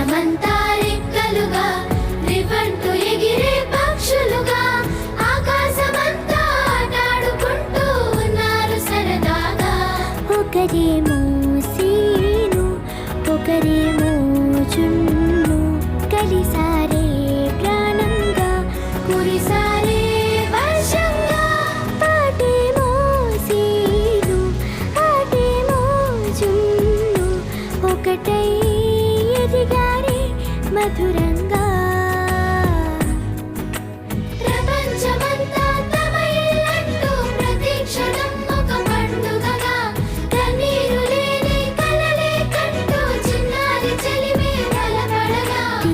ఆకాశమంతా రెక్కలుగా రివ్వంటూ ఎగిరే పక్షులుగా ఆకాశమంతా ఆటాడుకుంటూ ఉన్నారు సరదాగా. ఒకరేమో సీను ఒకరేమో జున్ను కలిసారే ప్రాణంగా కురిసారే వర్షంగా పాటేమో సీను ఆటేమో జున్ను ఒకటై ఎదిగారే మధురంగా.